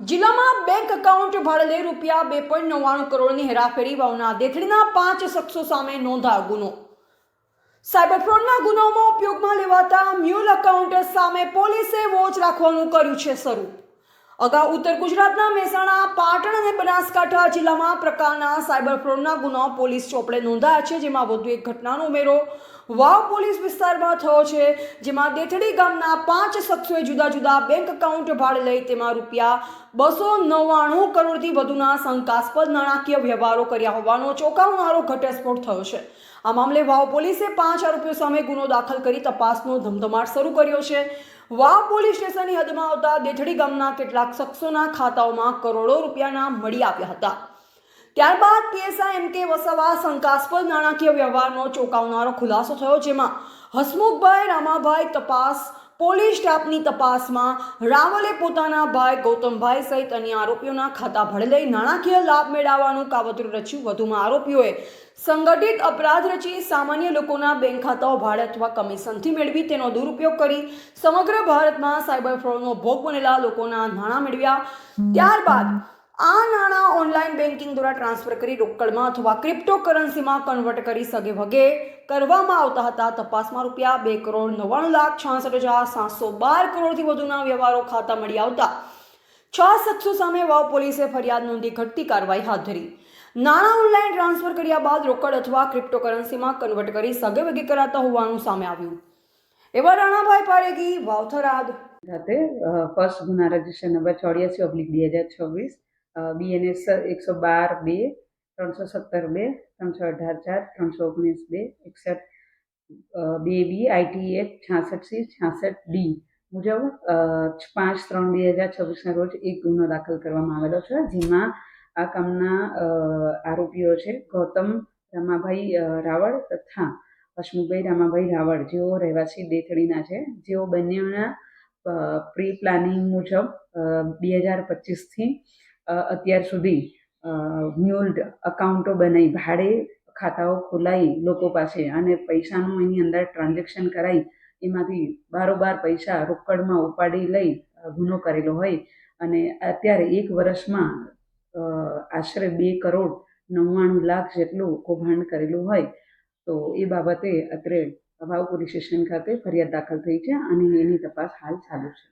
જિલ્લામાં bank account ભાડે લઈ ₹2.99 કરોડની હેરાફેરી વાવના દેથડીના 5 શખ્સો સામે નોંધાયો ગુનો। સાયબર ફ્રોડના ગુનાઓમાં ઉપયોગમાં લેવાતા મ્યુલ એકાઉન્ટ સામે પોલીસે વોચ રાખવાનું કર્યું છે શરૂ। અગાઉ ઉત્તર ગુજરાતના મહેસાણા, પાટણ અને બનાસકાંઠા જિલ્લામાં પ્રકારના સાયબર ફ્રોડના ગુનાઓ પોલીસ ચોપડે નોંધાયા છે, જેમાં વધુ એક ઘટનાનો ઉમેરો વાવ પોલીસ વિસ્તારમાં થયો છે, જેમાં દેથડી ગામના 5 શખ્સોએ જુદા જુદા બેંક એકાઉન્ટ ભાડે લઈ તેમાં ₹299 કરોડથી વધુના શંકાસ્પદ નાણાકીય વ્યવહારો કર્યા હોવાનો ચોંકાવનારો ઘટસ્ફોટ થયો છે। આ મામલે વાવ પોલીસે 5 આરોપીઓ સામે ગુનો દાખલ કરી તપાસનો ધમધમાટ શરૂ કર્યો છે। વાવ પોલીસ સ્ટેશનની હદમાં આવતા દેથડી ગામના કેટલાક શખ્સોના ખાતાઓમાં કરોડો રૂપિયાના મળી આવ્યા હતા। ત્યારબાદ પીએસઆઈ એમ કે વસાવા શંકાસ્પદ નાણાકીય વ્યવહારનો ચોંકાવનારો ખુલાસો થયો, જેમાં હસમુખભાઈ રામાભાઈ તપાસ પોલીસ સ્ટાફની તપાસમાં રાવલે પોતાના ભાઈ ગૌતમભાઈ સહિત અન્ય આરોપીઓના ખાતા ભાડે લઈ નાણાકીય લાભ મેળવવાનું કાવતરું રચ્યું। વધુમાં આરોપીઓએ સંગઠિત અપરાધ રચી સામાન્ય લોકોના બેંક ખાતાઓ ભાડે અથવા કમિશનથી મેળવી તેનો દુરુપયોગ કરી સમગ્ર ભારતમાં સાયબર ફ્રોડનો ભોગ બનેલા લોકોના નાણાં મેળવ્યા। ત્યારબાદ આ નાણાં ઓનલાઈન બેન્કિંગ દ્વારા ટ્રાન્સફર કરી રોકડમાં અથવા ક્રિપ્ટોકરન્સીમાં કન્વર્ટ કરી સગે વગે કરવામાં આવતા હતા। તપાસમાં ₹2,99,66,712 કરોડથી વધુના વ્યવહારો ખાતા મળી આવતા 6 શખ્સો સામે વાવ પોલીસે ફરિયાદ નોંધી ઘટતી કાર્યવાહી હાથ ધરી। નાણાં ઓનલાઈન ટ્રાન્સફર કર્યા બાદ રોકડ અથવા ક્રિપ્ટોકરન્સીમાં કન્વર્ટ કરી સગે વગે કરાતા હોવાનું સામે આવ્યું। એવા રાણાભાઈ પારેગી, વાવ થરાદ ખાતે ફર્સ્ટ ગુના register number 84/2026 BNS 112-2 317-2 318-4 319-2 61 BB ITH 66C66D મુજબ 5/3/2026ના રોજ એક ગુનો દાખલ કરવામાં આવેલો છે, જેમાં આ કામના આરોપીઓ છે ગૌતમ રામાભાઈ રાવળ તથા હસમુખભાઈ રામાભાઈ રાવળ, જેઓ રહેવાસી દેથડીના છે, જેઓ બંનેના પ્રી પ્લાનિંગ મુજબ 2025થી અત્યાર સુધી મ્યુલ્ડ એકાઉન્ટો બનાવી ભાડે ખાતાઓ ખોલાવી લોકો પાસે અને પૈસાનું એની અંદર ટ્રાન્ઝેક્શન કરાવી એમાંથી બારોબાર પૈસા રોકડમાં ઉપાડી લઈ ગુનો કરેલો હોય અને અત્યારે 1 વર્ષમાં આશરે 2,99,00,000 જેટલું કૌભાંડ કરેલું હોય, તો એ બાબતે અત્રે વાવ પોલીસ સ્ટેશન ખાતે ફરિયાદ દાખલ થઈ છે અને એની તપાસ હાલ ચાલુ છે।